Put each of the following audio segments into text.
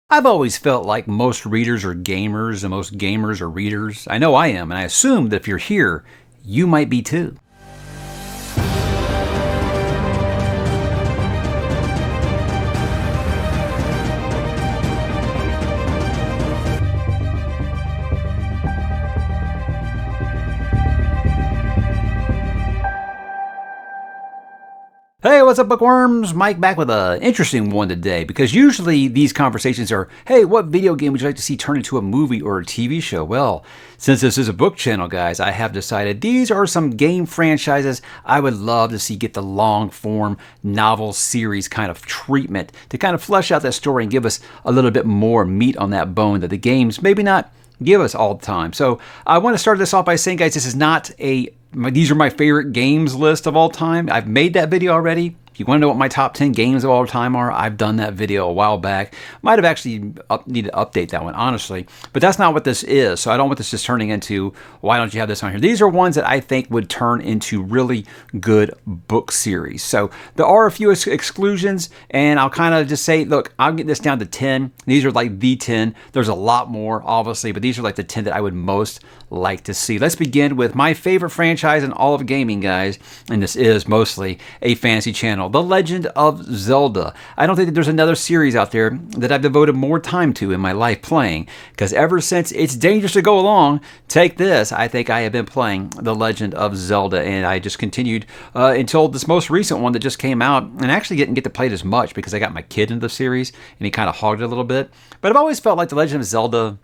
I've always felt like most readers are gamers and most gamers are readers. I know I am, and I assume that if you're here, you might be too. Hey, what's up, bookworms? Mike back with an interesting one today, because usually these conversations are, hey, what video game would you like to see turn into a movie or a TV show? Well, since this is a book channel, guys, I have decided these are some game franchises I would love to see get the long-form novel series kind of treatment to kind of flesh out that story and give us a little bit more meat on that bone that the games maybe not give us all the time. So I want to start this off by saying, guys, this is not these are my favorite games list of all time. I've made that video already. If you want to know what my top 10 games of all time are, I've done that video a while back. Might have actually need to update that one, honestly. But that's not what this is. So I don't want this just turning into, why don't you have this on here? These are ones that I think would turn into really good book series. So there are a few exclusions, and I'll kind of just say, look, I'll get this down to 10. These are like the 10. There's a lot more, obviously, but these are like the 10 that I would most like to see. Let's begin with my favorite franchise in all of gaming, guys, and this is mostly a fantasy channel. The Legend of Zelda. I don't think that there's another series out there that I've devoted more time to in my life playing, because ever since It's Dangerous to Go Along, take this, I think I have been playing The Legend of Zelda, and I just continued until this most recent one that just came out, and actually didn't get to play it as much because I got my kid into the series, and he kind of hogged it a little bit. But I've always felt like The Legend of Zelda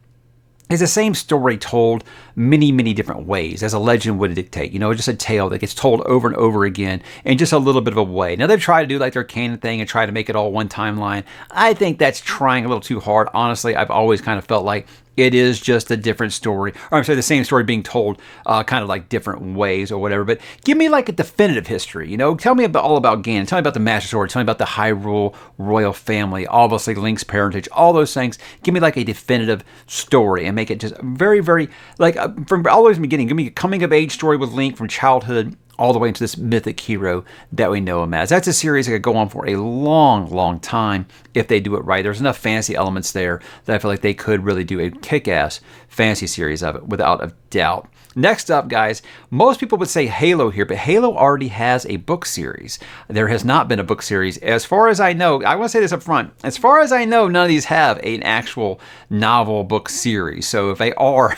is the same story told many, many different ways, as a legend would dictate. You know, just a tale that gets told over and over again in just a little bit of a way. Now, they've tried to do like their canon thing and try to make it all one timeline. I think that's trying a little too hard. Honestly, I've always kind of felt like it is just a different story, or I'm sorry, the same story being told kind of like different ways or whatever. But give me like a definitive history, you know? Tell me all about Ganon. Tell me about the Master Sword. Tell me about the Hyrule royal family, obviously Link's parentage, all those things. Give me like a definitive story and make it just very, very, like from always the beginning, give me a coming of age story with Link from childhood all the way into this mythic hero that we know him as. That's a series that could go on for a long, long time if they do it right. There's enough fantasy elements there that I feel like they could really do a kick-ass fantasy series of it, without a doubt. Next up, guys, most people would say Halo here, but Halo already has a book series. There has not been a book series. As far as I know, I want to say this up front, as far as I know, none of these have an actual novel book series. So if they are,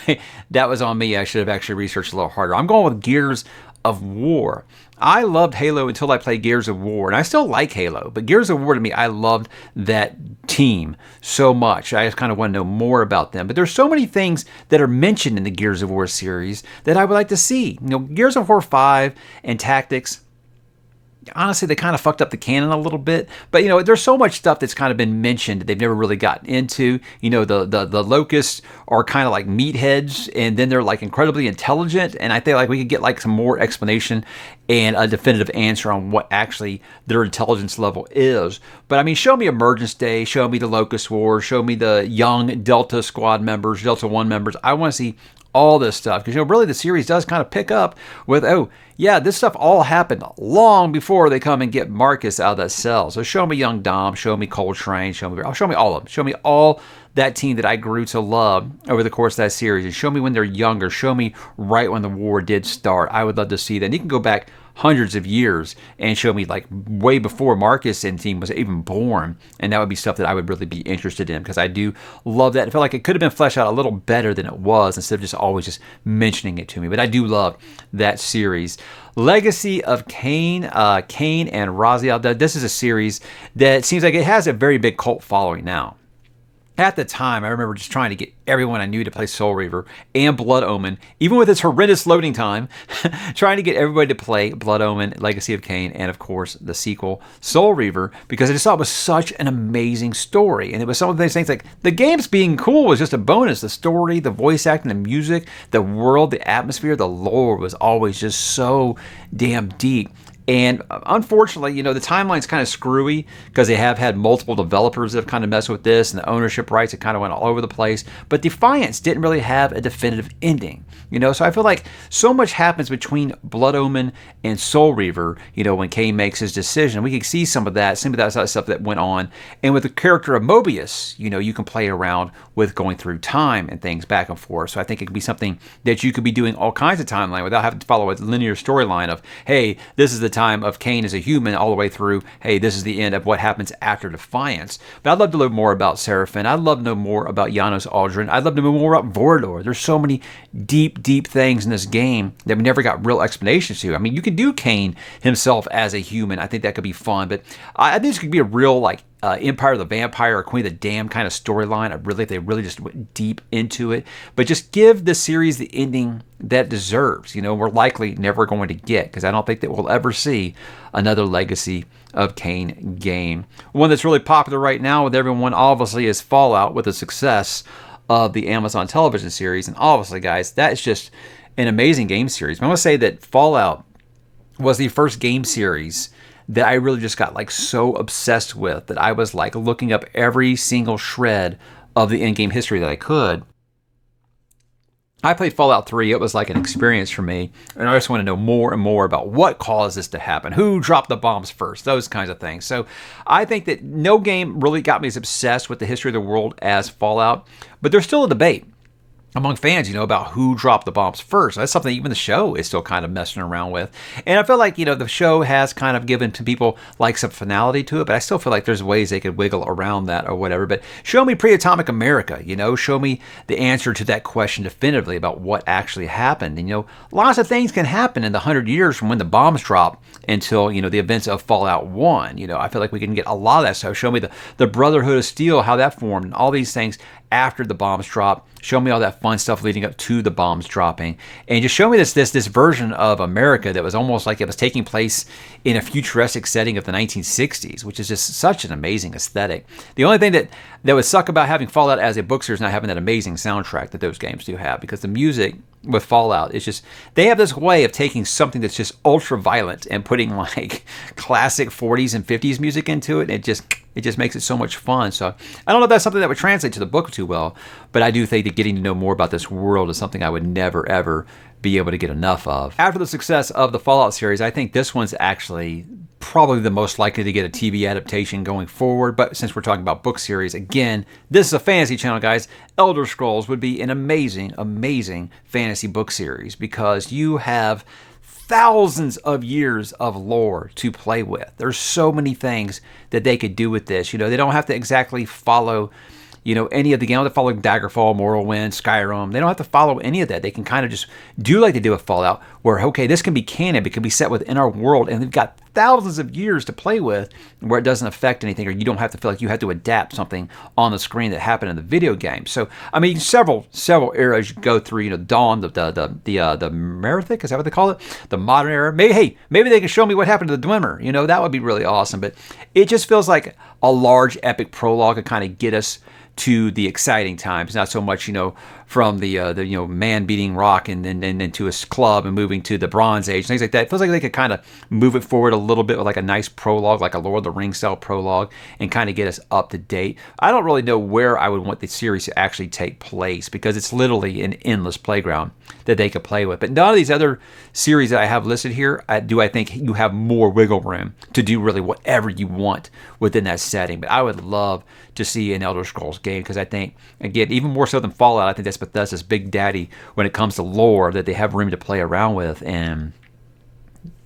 that was on me. I should have actually researched a little harder. I'm going with Gears of War. I loved Halo until I played Gears of War, and I still like Halo, but Gears of War, to me, I loved that team so much. I just kind of want to know more about them. But there's so many things that are mentioned in the Gears of War series that I would like to see. You know, Gears of War 5 and Tactics, honestly, they kind of fucked up the canon a little bit. But, you know, there's so much stuff that's kind of been mentioned that they've never really gotten into. You know, the locusts are kind of like meatheads, and then they're like incredibly intelligent. And I think like we could get like some more explanation and a definitive answer on what actually their intelligence level is. But I mean, show me Emergence Day, show me the Locust War, show me the young Delta Squad members, Delta 1 members. I want to see all this stuff, because, you know, really the series does kind of pick up with, oh, yeah, this stuff all happened long before they come and get Marcus out of that cell. So show me young Dom, show me Coltrane, show me all of them. Show me all that team that I grew to love over the course of that series, and show me when they're younger. Show me right when the war did start. I would love to see that. And you can go back hundreds of years and show me like way before Marcus and team was even born, and that would be stuff that I would really be interested in, because I do love that. I feel like it could have been fleshed out a little better than it was, instead of just always just mentioning it to me. But I do love that series. Legacy of Kain, Kain and Raziel. This is a series that seems like it has a very big cult following now. At the time, I remember just trying to get everyone I knew to play Soul Reaver and Blood Omen, even with its horrendous loading time, trying to get everybody to play Blood Omen, Legacy of Kain, and of course the sequel, Soul Reaver, because I just thought it was such an amazing story. And it was some of those things like the games being cool was just a bonus. The story, the voice acting, the music, the world, the atmosphere, the lore was always just so damn deep. And unfortunately, the timeline's kind of screwy because they have had multiple developers that have kind of messed with this, and the ownership rights have kind of went all over the place. But Defiance didn't really have a definitive ending. So I feel like so much happens between Blood Omen and Soul Reaver, when Cain makes his decision. We can see some of that stuff that went on. And with the character of Mobius, you can play around with going through time and things back and forth. So I think it could be something that you could be doing all kinds of timeline without having to follow a linear storyline of, hey, this is the time of Cain as a human all the way through, hey, this is the end of what happens after Defiance. But I'd love to learn more about Seraphim. I'd love to know more about 𝕄𝕚𝕟𝕟. I'd love to know more about Vorador. There's so many deep things in this game that we never got real explanations to. I mean, you can do Cain himself as a human. I think that could be fun, but I think this could be a real Empire of the Vampire or Queen of the Damned kind of storyline. If they really just went deep into it, but just give the series the ending that deserves. We're likely never going to get, because I don't think that we'll ever see another Legacy of Kain game. One that's really popular right now with everyone, obviously, is Fallout, with the success of the Amazon television series. And obviously, guys, that is just an amazing game series. I'm going to say that Fallout was the first game series that I really just got so obsessed with that I was looking up every single shred of the in-game history that I could. I played Fallout 3. It was like an experience for me, and I just want to know more and more about what caused this to happen, who dropped the bombs first, those kinds of things. So I think that no game really got me as obsessed with the history of the world as Fallout, but there's still a debate among fans, about who dropped the bombs first. That's something even the show is still kind of messing around with. And I feel like, the show has kind of given to people some finality to it, but I still feel like there's ways they could wiggle around that or whatever. But show me pre-atomic America, show me the answer to that question definitively about what actually happened. And, lots of things can happen in the 100 years from when the bombs drop until, the events of Fallout 1. I feel like we can get a lot of that stuff. Show me the Brotherhood of Steel, how that formed, and all these things after the bombs drop. Show me all that fun stuff leading up to the bombs dropping, and just show me this version of America that was almost like it was taking place in a futuristic setting of the 1960s, which is just such an amazing aesthetic. The only thing that would suck about having Fallout as a book series not having that amazing soundtrack that those games do have, because the music with Fallout is just, they have this way of taking something that's just ultra violent and putting classic 40s and 50s music into it, and it just makes it so much fun. So I don't know if that's something that would translate to the book too well, but I do think that getting to know more about this world is something I would never, ever be able to get enough of. After the success of the Fallout series, I think this one's actually probably the most likely to get a TV adaptation going forward. But since we're talking about book series, again, this is a fantasy channel, guys. Elder Scrolls would be an amazing, amazing fantasy book series, because you have thousands of years of lore to play with. There's so many things that they could do with this. They don't have to exactly follow any of the games. They follow Daggerfall, Morrowind, Skyrim. They don't have to follow any of that. They can kind of just do like they do with Fallout, where, okay, this can be canon. It can be set within our world, and they've got thousands of years to play with where it doesn't affect anything, or you don't have to feel like you have to adapt something on the screen that happened in the video game. So, I mean, several eras you go through, the dawn, the Merithic, is that what they call it? The modern era. Maybe they can show me what happened to the Dwemer. That would be really awesome. But it just feels like a large epic prologue to kind of get us to the exciting times, not so much, from the man beating rock and then into a club and moving to the Bronze Age, things like that. It feels like they could kind of move it forward a little bit with a nice prologue, like a Lord of the Rings style prologue, and kind of get us up to date. I don't really know where I would want the series to actually take place, because it's literally an endless playground that they could play with. But none of these other series that I have listed here, I think you have more wiggle room to do really whatever you want within that setting. But I would love to see an Elder Scrolls game, because I think, again, even more so than Fallout, I think that's Bethesda's big daddy when it comes to lore, that they have room to play around with. And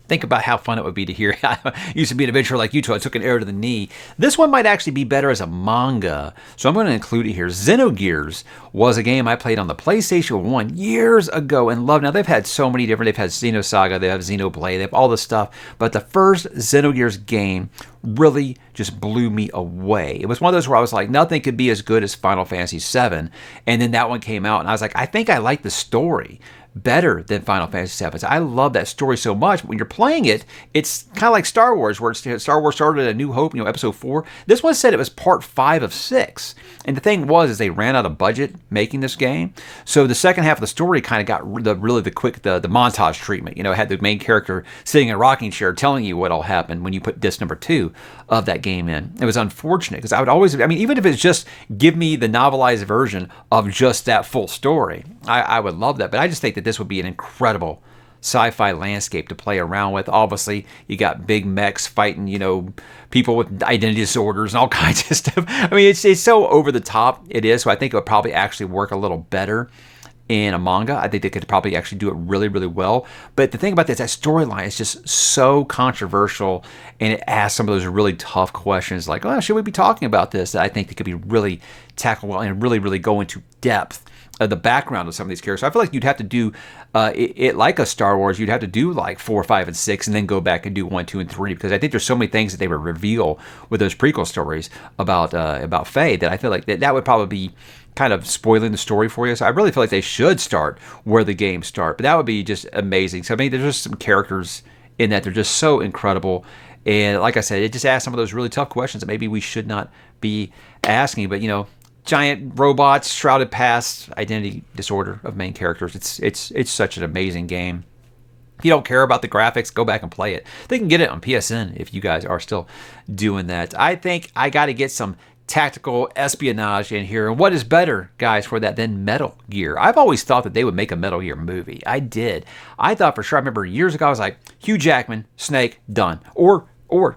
think about how fun it would be to hear. I used to be an adventurer like you two. I took an arrow to the knee. This one might actually be better as a manga, so I'm going to include it here. 𝕤𝕗𝕟𝕠𝕟 was a game I played on the PlayStation 1 years ago and loved. Now, they've had so many different, they've had Xenosaga, they have Xenoblade, they have all this stuff, but the first 𝕤𝕗𝕟𝕠𝕟 game really just blew me away. It was one of those where I was like, nothing could be as good as Final Fantasy VII, and then that one came out, and I was like, I think I like the story better than Final Fantasy VII. I love that story so much. When you're playing it, it's kind of like Star Wars, where Star Wars started at A New Hope, episode 4. This one said it was part 5 of 6. And the thing was, is they ran out of budget making this game. So the second half of the story kind of got the montage treatment. It had the main character sitting in a rocking chair telling you what all happened when you put disc number 2 of that game in. It was unfortunate because I would always, even if it's just give me the novelized version of just that full story, I would love that. But I just think that this would be an incredible sci-fi landscape to play around with. Obviously, you got big mechs fighting, people with identity disorders and all kinds of stuff. It's so over the top. It is. So I think it would probably actually work a little better in a manga. I think they could probably actually do it really, really well. But the thing about this, that storyline is just so controversial, and it asks some of those really tough questions like, oh, should we be talking about this? That I think they could be really tackled well and really, really go into depth of the background of some of these characters. So I feel like you'd have to do it like a Star Wars. You'd have to do like 4, 5, and 6, and then go back and do 1, 2, and 3, because I think there's so many things that they would reveal with those prequel stories about Faye that I feel like that would probably be kind of spoiling the story for you. So I really feel like they should start where the games start. But that would be just amazing. So there's just some characters in that. They're just so incredible. And like I said, it just asks some of those really tough questions that maybe we should not be asking. But, giant robots shrouded past identity disorder of main characters. It's such an amazing game. If you don't care about the graphics, go back and play it. They can get it on PSN if you guys are still doing that. I think I got to get some tactical espionage in here. And what is better, guys, for that than Metal Gear? I've always thought that they would make a Metal Gear movie. I did. I thought for sure. I remember years ago, I was like, Hugh Jackman, Snake, done. Or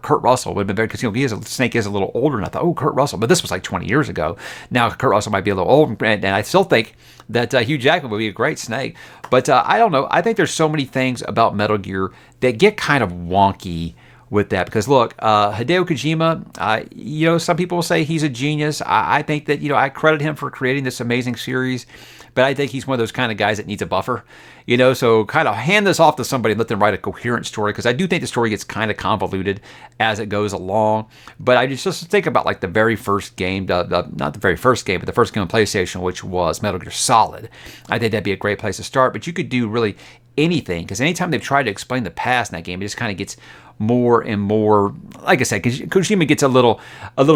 Kurt Russell would have been better, because Snake is a little older, and I thought, oh, Kurt Russell. But this was like 20 years ago. Now Kurt Russell might be a little old, and I still think that Hugh Jackman would be a great Snake. But I don't know. I think there's so many things about Metal Gear that get kind of wonky with that, because look, Hideo Kojima, some people say he's a genius. I think that, I credit him for creating this amazing series, but I think he's one of those kind of guys that needs a buffer, so kind of hand this off to somebody and let them write a coherent story, because I do think the story gets kind of convoluted as it goes along. But I just think about like the very first game, not the very first game, but the first game on PlayStation, which was Metal Gear Solid. I think that'd be a great place to start, but you could do really anything, because anytime they've tried to explain the past in that game, it just kind of gets more and more, like I said, Kojima gets a little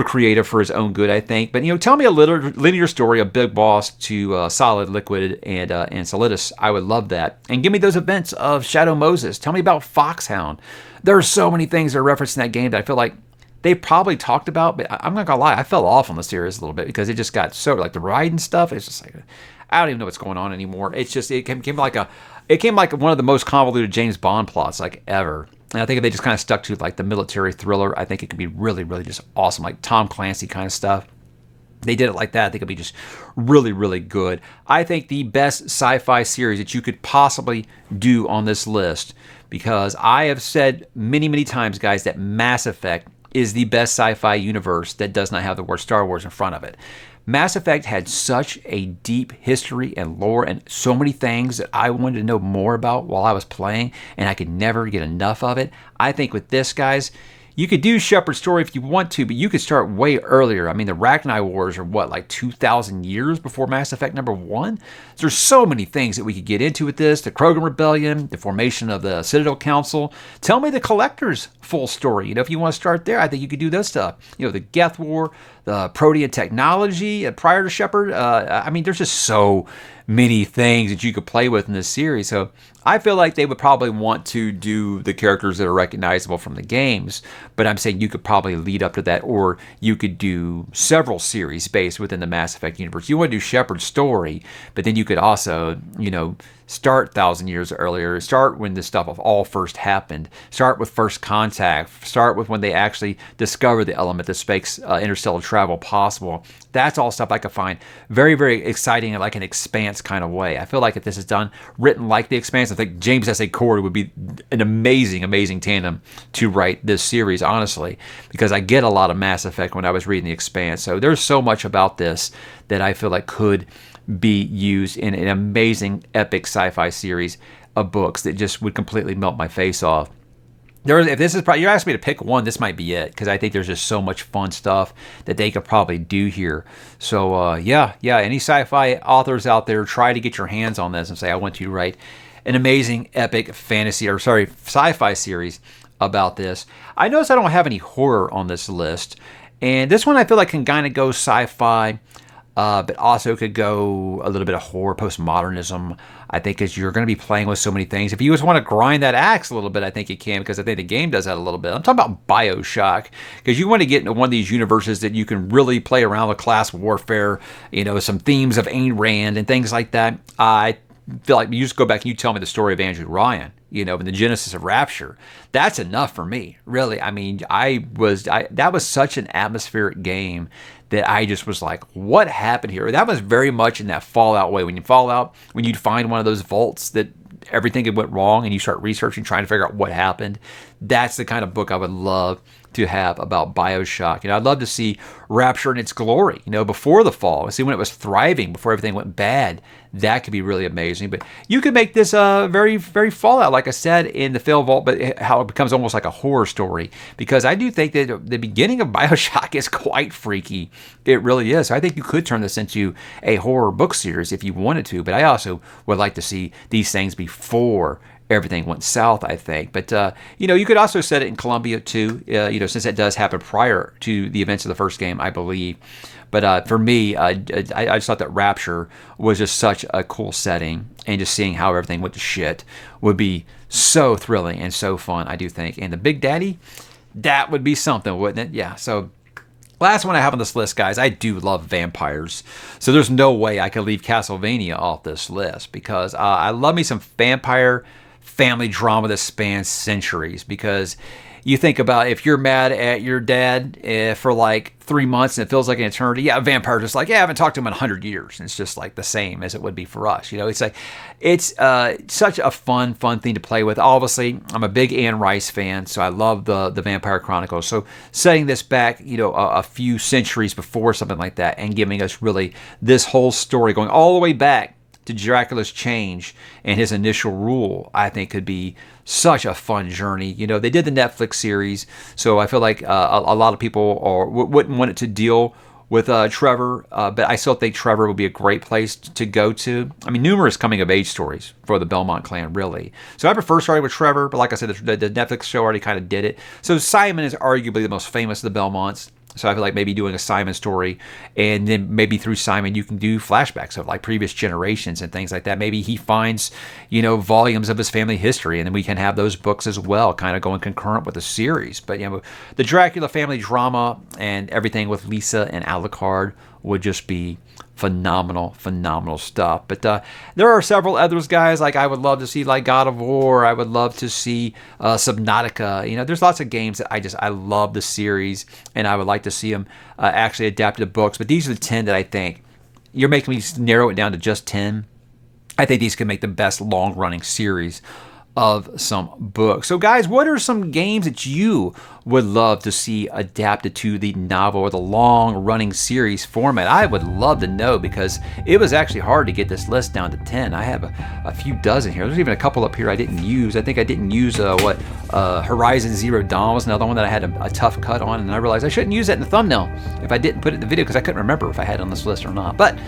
creative for his own good, I think. But tell me a little linear story of Big Boss to Solid, Liquid, and Solidus. I would love that. And give me those events of Shadow Moses. Tell me about Foxhound. There are so many things that are referenced in that game that I feel like they probably talked about, but I'm not gonna lie, I fell off on the series a little bit, because it just got so, like the ride and stuff, it's just like, I don't even know what's going on anymore. It's just, it came like one of the most convoluted James Bond plots like ever. And I think if they just kind of stuck to like the military thriller, I think it could be really, really just awesome, like Tom Clancy kind of stuff. They did it like that, I think it'd be just really, really good. I think the best sci-fi series that you could possibly do on this list, because I have said many, many times, guys, that Mass Effect is the best sci-fi universe that does not have the word Star Wars in front of it. Mass Effect had such a deep history and lore and so many things that I wanted to know more about while I was playing, and I could never get enough of it. I think with this, guys, you could do Shepard's story if you want to, but you could start way earlier. The Rachni Wars are like 2,000 years before Mass Effect number 1? So there's so many things that we could get into with this. The Krogan Rebellion, the formation of the Citadel Council. Tell me the Collector's full story. If you want to start there, I think you could do this stuff. The Geth War, the Protean technology prior to Shepard. There's just so many things that you could play with in this series. So I feel like they would probably want to do the characters that are recognizable from the games, but I'm saying you could probably lead up to that, or you could do several series based within the Mass Effect universe. You want to do Shepard's story, but then you could also, start 1,000 years earlier, start when this stuff all first happened, start with First Contact, start with when they actually discovered the element that makes interstellar travel possible. That's all stuff I could find very, very exciting in like an Expanse kind of way. I feel like if this is done, written like the Expanse, I think James S.A. Corey would be an amazing, amazing tandem to write this series, honestly, because I get a lot of Mass Effect when I was reading the Expanse. So there's so much about this that I feel like could be used in an amazing, epic sci-fi series of books that just would completely melt my face off. if this is probably, you asked me to pick one, this might be it, because I think there's just so much fun stuff that they could probably do here. So yeah, any sci-fi authors out there, try to get your hands on this and say, I want to write an amazing epic sci-fi series about this. I notice I don't have any horror on this list, and this one I feel like can kind of go sci-fi, but also could go a little bit of horror, postmodernism. I think as you're going to be playing with so many things. If you just want to grind that axe a little bit, I think you can, because I think the game does that a little bit. I'm talking about BioShock, because you want to get into one of these universes that you can really play around with class warfare, some themes of Ayn Rand and things like that. I feel like you just go back and you tell me the story of Andrew Ryan, and the genesis of Rapture. That's enough for me, really. I mean, that was such an atmospheric game that I just was like, what happened here? That was very much in that Fallout way. When you'd find one of those vaults that everything had went wrong and you start researching, trying to figure out what happened. That's the kind of book I would love to have about BioShock. I'd love to see Rapture in its glory, before the fall. See when it was thriving, before everything went bad. That could be really amazing. But you could make this very, very Fallout, like I said, in the Fail Vault, but how it becomes almost like a horror story. Because I do think that the beginning of BioShock is quite freaky. It really is. So I think you could turn this into a horror book series if you wanted to. But I also would like to see these things before everything went south, I think. But, you could also set it in Colombia, too, since that does happen prior to the events of the first game, I believe. But for me, I just thought that Rapture was just such a cool setting, and just seeing how everything went to shit would be so thrilling and so fun, I do think. And the Big Daddy, that would be something, wouldn't it? Yeah, so last one I have on this list, guys, I do love vampires. So there's no way I could leave Castlevania off this list, because I love me some vampire family drama that spans centuries. Because you think about, if you're mad at your dad for like 3 months and it feels like an eternity, yeah, a vampire just like, yeah, I haven't talked to him in 100 years. And it's just like the same as it would be for us. It's like, it's such a fun thing to play with. Obviously, I'm a big Anne Rice fan, so I love the Vampire Chronicles. So setting this back, a few centuries before something like that, and giving us really this whole story going all the way back to Dracula's change and his initial rule, I think could be such a fun journey. They did the Netflix series, so I feel like a lot of people wouldn't want it to deal with Trevor, but I still think Trevor would be a great place to go to. I mean, numerous coming-of-age stories for the Belmont clan, really. So I prefer starting with Trevor, but like I said, the Netflix show already kind of did it. So Simon is arguably the most famous of the Belmonts. So I feel like maybe doing a Simon story, and then maybe through Simon you can do flashbacks of like previous generations and things like that. Maybe he finds, volumes of his family history, and then we can have those books as well, kind of going concurrent with the series. But the Dracula family drama and everything with Lisa and Alucard would just be phenomenal stuff. But there are several others, guys. Like I would love to see like God of War. I would love to see Subnautica. There's lots of games that I love the series, and I would like to see them actually adapted to books. But these are the 10 that I think, you're making me narrow it down to just 10. I think these could make the best long-running series of some books. So guys, what are some games that you would love to see adapted to the novel or the long-running series format? I would love to know, because it was actually hard to get this list down to 10. I have a few dozen here. There's even a couple up here I didn't use. I think I didn't use Horizon Zero Dawn was another one that I had a tough cut on, and I realized I shouldn't use that in the thumbnail if I didn't put it in the video, because I couldn't remember if I had it on this list or not. But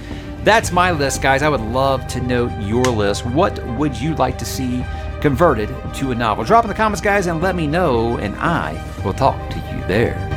that's my list, guys. I would love to know your list. What would you like to see converted to a novel? Drop in the comments, guys, and let me know, and I will talk to you there.